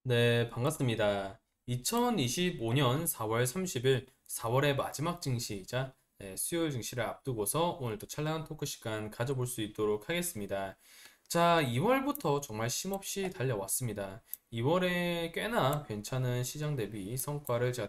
네, 반갑습니다. 2025년 4월 30일, 4월의 마지막 증시이자 수요일 증시를 앞두고서 오늘도 찬란한 토크 시간 가져볼 수 있도록 하겠습니다. 자, 2월부터 정말 쉼없이 달려왔습니다. 2월에 꽤나 괜찮은 시장 대비 성과를 제가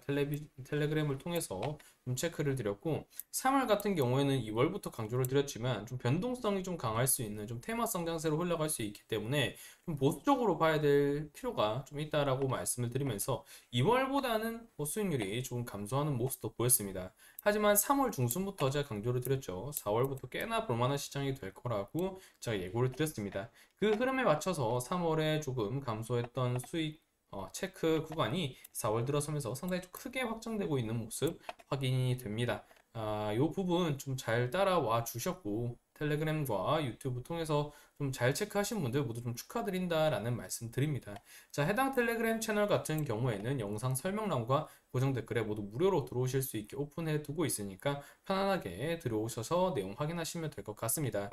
텔레그램을 통해서 좀 체크를 드렸고, 3월 같은 경우에는 2월부터 강조를 드렸지만 좀 변동성이 좀 강할 수 있는 좀 테마성 장세로 흘러갈 수 있기 때문에 좀 보수적으로 봐야 될 필요가 좀 있다라고 말씀을 드리면서 2월보다는 수익률이 조금 감소하는 모습도 보였습니다. 하지만 3월 중순부터 제가 강조를 드렸죠. 4월부터 꽤나 볼만한 시장이 될 거라고 제가 예고를 드렸습니다. 그 흐름에 맞춰서 3월에 조금 감소했던 수익 체크 구간이 4월 들어서면서 상당히 좀 크게 확정되고 있는 모습 확인이 됩니다. 이 부분 좀 잘 따라와 주셨고 텔레그램과 유튜브 통해서 좀 잘 체크하신 분들 모두 좀 축하드린다라는 말씀 드립니다. 자, 해당 텔레그램 채널 같은 경우에는 영상 설명란과 고정 댓글에 모두 무료로 들어오실 수 있게 오픈해 두고 있으니까 편안하게 들어오셔서 내용 확인하시면 될 것 같습니다.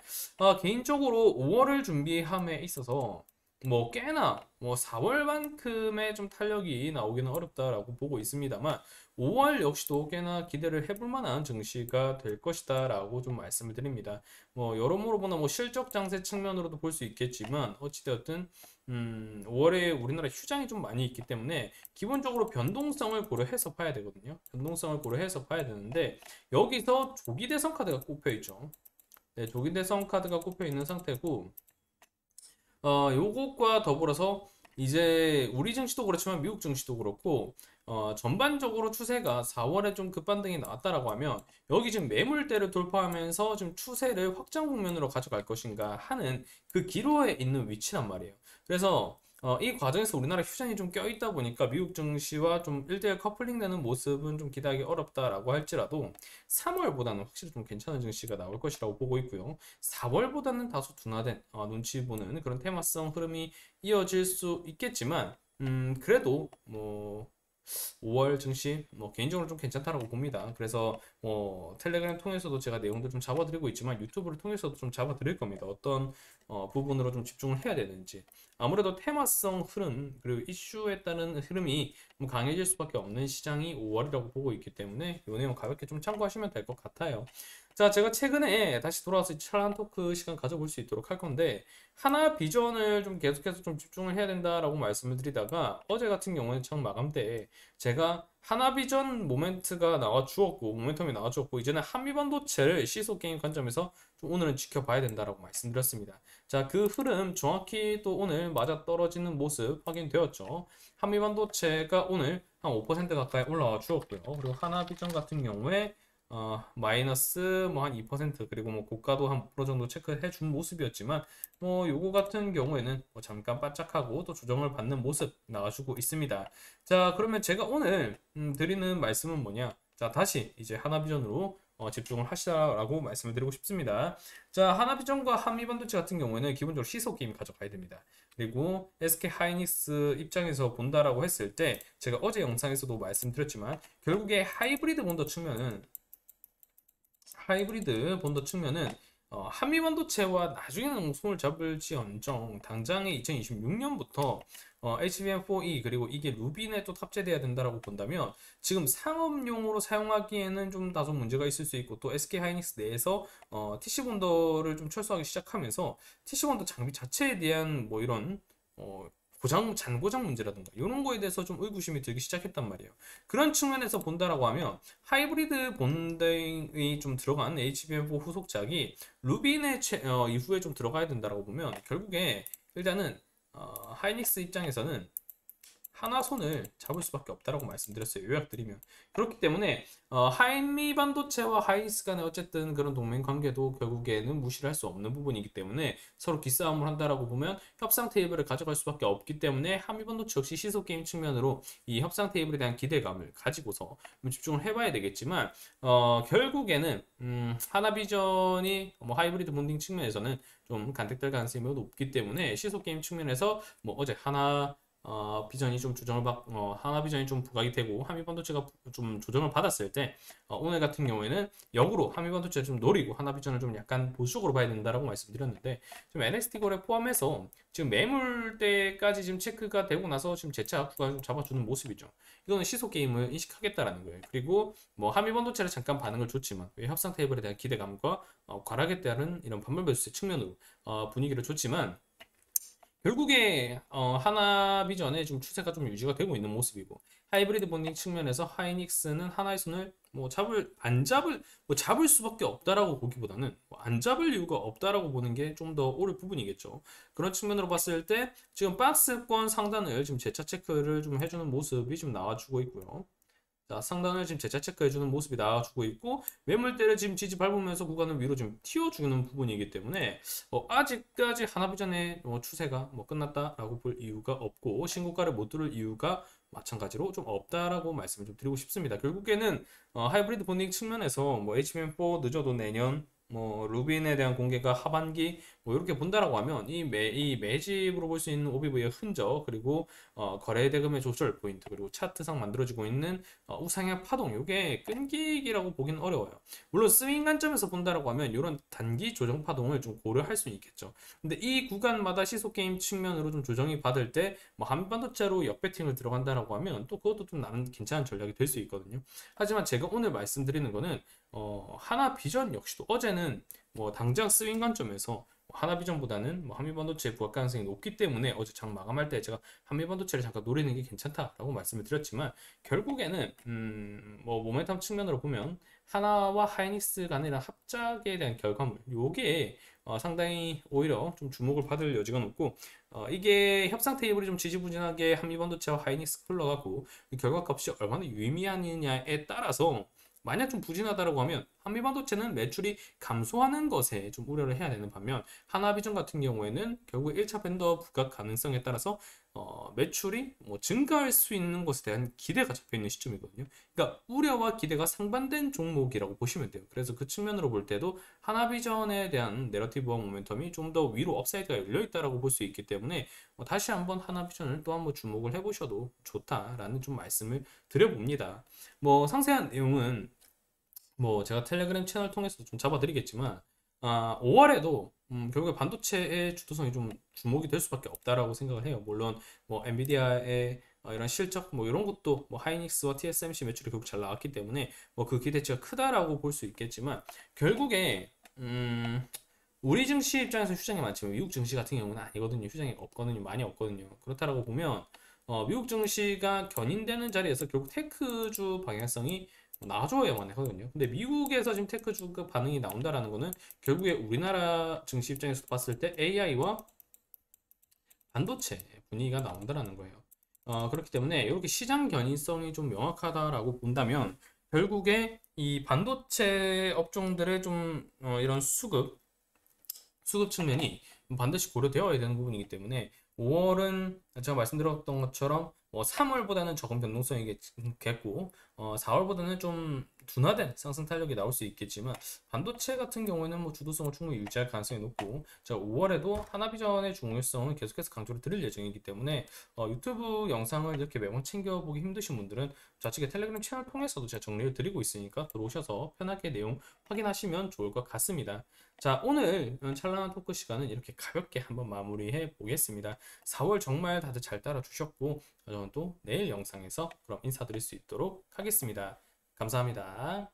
개인적으로 5월을 준비함에 있어서 꽤나 4월만큼의 좀 탄력이 나오기는 어렵다라고 보고 있습니다만 5월 역시도 꽤나 기대를 해볼 만한 증시가 될 것이다라고 좀 말씀을 드립니다. 여러모로 보나 실적 장세 측면으로도 볼 수 있겠지만 어찌되었든 5월에 우리나라 휴장이 좀 많이 있기 때문에 기본적으로 변동성을 고려해서 봐야 되거든요. 변동성을 고려해서 봐야 되는데 여기서 조기대선 카드가 꼽혀 있죠. 네, 조기대선 카드가 꼽혀 있는 상태고 요것과 더불어서 이제 우리 증시도 그렇지만 미국 증시도 그렇고 전반적으로 추세가 4월에 좀 급반등이 나왔다라고 하면 여기 지금 매물대를 돌파하면서 좀 추세를 확장 국면으로 가져갈 것인가 하는 그 기로에 있는 위치란 말이에요. 그래서 이 과정에서 우리나라 휴전이 좀 껴있다 보니까 미국 증시와 좀 1대1 커플링 되는 모습은 좀 기대하기 어렵다라고 할지라도 3월보다는 확실히 좀 괜찮은 증시가 나올 것이라고 보고 있고요. 4월보다는 다소 둔화된 눈치 보는 그런 테마성 흐름이 이어질 수 있겠지만 그래도 5월 증시 개인적으로 좀 괜찮다라고 봅니다. 그래서 텔레그램 통해서도 제가 내용들 좀 잡아드리고 있지만 유튜브를 통해서도 좀 잡아드릴 겁니다. 어떤 부분으로 좀 집중을 해야 되는지. 아무래도 테마성 흐름 그리고 이슈에 따른 흐름이 좀 강해질 수밖에 없는 시장이 5월이라고 보고 있기 때문에 이 내용 가볍게 좀 참고하시면 될 것 같아요. 자, 제가 최근에 다시 돌아와서 찰란 토크 시간 가져볼 수 있도록 할 건데 하나 비전을 좀 계속해서 좀 집중을 해야 된다라고 말씀을 드리다가 어제 같은 경우는 청 마감 때 제가 하나비전 모멘트가 나와 주었고 모멘텀이 나와 주었고 이제는 한미반도체를 시소 게임 관점에서 좀 오늘은 지켜봐야 된다라고 말씀드렸습니다. 자, 그 흐름 정확히 또 오늘 맞아 떨어지는 모습 확인되었죠. 한미반도체가 오늘 한 5% 가까이 올라와 주었고요. 그리고 하나비전 같은 경우에 마이너스 한 2% 그리고 고가도 한 5% 정도 체크해 준 모습이었지만 요거 같은 경우에는 잠깐 바짝하고 또 조정을 받는 모습 나와주고 있습니다. 자, 그러면 제가 오늘 드리는 말씀은 뭐냐? 자, 다시 이제 하나비전으로 집중을 하시라고 말씀을 드리고 싶습니다. 자, 하나비전과 한미반도체 같은 경우에는 기본적으로 시소 게임 가져가야 됩니다. 그리고 SK 하이닉스 입장에서 본다라고 했을 때 제가 어제 영상에서도 말씀드렸지만 결국에 하이브리드 본더 측면은 한미 반도체와 나중에는 손을 잡을지언정 당장의 2026년부터 HBM4E 그리고 이게 루빈에 또 탑재돼야 된다라고 본다면 지금 상업용으로 사용하기에는 좀 다소 문제가 있을 수 있고 또 SK 하이닉스 내에서 TC 본더를 좀 철수하기 시작하면서 TC 본더 장비 자체에 대한 이런 잔고장 문제라든가 이런 거에 대해서 좀 의구심이 들기 시작했단 말이에요. 그런 측면에서 본다라고 하면 하이브리드 본딩이 좀 들어간 HBM4 후속작이 루빈의 이후에 좀 들어가야 된다라고 보면 결국에 일단은 하이닉스 입장에서는 하나 손을 잡을 수밖에 없다라고 말씀드렸어요. 요약드리면 그렇기 때문에 한미 반도체와 하이닉스 간의 어쨌든 그런 동맹 관계도 결국에는 무시를 할 수 없는 부분이기 때문에 서로 기싸움을 한다라고 보면 협상 테이블을 가져갈 수밖에 없기 때문에 한미 반도체 역시 시소 게임 측면으로 이 협상 테이블에 대한 기대감을 가지고서 집중을 해봐야 되겠지만 결국에는 하나비전이 하이브리드 본딩 측면에서는 좀 간택될 가능성이 매우 높기 때문에 시소 게임 측면에서 어제 하나 비전이 좀 하나비전이 좀 부각이 되고 한미반도체가 좀 조정을 받았을 때 오늘 같은 경우에는 역으로 한미반도체를 좀 노리고 하나비전을 좀 약간 보수적으로 봐야 된다라고 말씀드렸는데 지금 NXT 거래 포함해서 지금 매물대까지 지금 체크가 되고 나서 지금 재차 구가 좀 잡아주는 모습이죠. 이거는 시소 게임을 인식하겠다라는 거예요. 그리고 뭐 한미반도체를 잠깐 반응을 줬지만 협상 테이블에 대한 기대감과 과락에 따른 이런 반물 매수세 측면으로 분위기를 줬지만 결국에 하나비전의 좀 추세가 좀 유지가 되고 있는 모습이고 하이브리드 본딩 측면에서 하이닉스는 하나의 손을 뭐 잡을 수밖에 없다라고 보기보다는 뭐안 잡을 이유가 없다라고 보는 게 좀 더 옳을 부분이겠죠. 그런 측면으로 봤을 때 지금 박스권 상단을 지금 재차 체크를 좀 해주는 모습이 좀 나와주고 있고요. 자, 상단을 지금 재차 체크해주는 모습이 나와주고 있고 매물대를 지금 지지 밟으면서 구간을 위로 좀 튀어주는 부분이기 때문에 아직까지 하나비전의 추세가 끝났다라고 볼 이유가 없고 신고가를 못 뚫을 이유가 마찬가지로 좀 없다라고 말씀을 좀 드리고 싶습니다. 결국에는 하이브리드 본딩 측면에서 HBM4 늦어도 내년 루빈에 대한 공개가 하반기 이렇게 본다라고 하면 이 매집으로 볼 수 있는 오비브의 흔적 그리고 거래 대금의 조절 포인트 그리고 차트상 만들어지고 있는 우상향 파동 이게 끈기기라고 보기는 어려워요. 물론 스윙 관점에서 본다라고 하면 이런 단기 조정 파동을 좀 고려할 수 있겠죠. 근데 이 구간마다 시소 게임 측면으로 좀 조정이 받을 때 한반도체로 역배팅을 들어간다라고 하면 또 그것도 좀 나름 괜찮은 전략이 될 수 있거든요. 하지만 제가 오늘 말씀드리는 거는 하나비전 역시도 어제는 당장 스윙 관점에서 하나비전보다는 한미반도체의 부각 가능성이 높기 때문에 어제 장 마감할 때 제가 한미반도체를 잠깐 노리는 게 괜찮다라고 말씀을 드렸지만 결국에는 모멘텀 측면으로 보면 하나와 하이닉스 간의 합작에 대한 결과물 요게 상당히 오히려 좀 주목을 받을 여지가 높고 이게 협상 테이블이 좀 지지부진하게 한미반도체와 하이닉스 흘러가고 결과값이 얼마나 유의미하느냐에 따라서 만약 좀 부진하다라고 하면 한미반도체는 매출이 감소하는 것에 좀 우려를 해야 되는 반면 하나비전 같은 경우에는 결국 1차 벤더 부각 가능성에 따라서 매출이 증가할 수 있는 것에 대한 기대가 잡혀 있는 시점이거든요. 그러니까 우려와 기대가 상반된 종목이라고 보시면 돼요. 그래서 그 측면으로 볼 때도 하나비전에 대한 내러티브와 모멘텀이 좀 더 위로 업사이드가 열려 있다라고 볼 수 있기 때문에 다시 한번 하나비전을 또 한번 주목을 해보셔도 좋다라는 좀 말씀을 드려봅니다. 상세한 내용은 제가 텔레그램 채널 통해서 좀 잡아드리겠지만 5월에도 결국에 반도체의 주도성이 좀 주목이 될 수밖에 없다라고 생각을 해요. 물론 엔비디아의 이런 실적 이런 것도 하이닉스와 TSMC 매출이 결국 잘 나왔기 때문에 그 기대치가 크다라고 볼 수 있겠지만 결국에 우리 증시 입장에서 휴장이 많지만 미국 증시 같은 경우는 아니거든요. 휴장이 없거든요. 많이 없거든요. 그렇다라고 보면 미국 증시가 견인되는 자리에서 결국 테크주 방향성이 나아져야만 하거든요. 근데 미국에서 지금 테크주가 반응이 나온다라는 거는 결국에 우리나라 증시 입장에서 봤을 때 AI와 반도체 분위기가 나온다라는 거예요. 그렇기 때문에 이렇게 시장 견인성이 좀 명확하다라고 본다면 결국에 이 반도체 업종들의 좀 이런 수급 측면이 반드시 고려되어야 되는 부분이기 때문에 5월은 제가 말씀드렸던 것처럼 3월보다는 적은 변동성이겠고 4월보다는 좀 둔화된 상승 탄력이 나올 수 있겠지만 반도체 같은 경우에는 주도성을 충분히 유지할 가능성이 높고 자 5월에도 하나비전의 중요성을 계속해서 강조를 드릴 예정이기 때문에 유튜브 영상을 이렇게 매번 챙겨보기 힘드신 분들은 좌측에 텔레그램 채널 통해서도 제가 정리를 드리고 있으니까 들어오셔서 편하게 내용 확인하시면 좋을 것 같습니다. 자 오늘 찬란한 토크 시간은 이렇게 가볍게 한번 마무리해 보겠습니다. 4월 정말 다들 잘 따라주셨고 저는 또 내일 영상에서 그럼 인사드릴 수 있도록 하겠습니다. 감사합니다.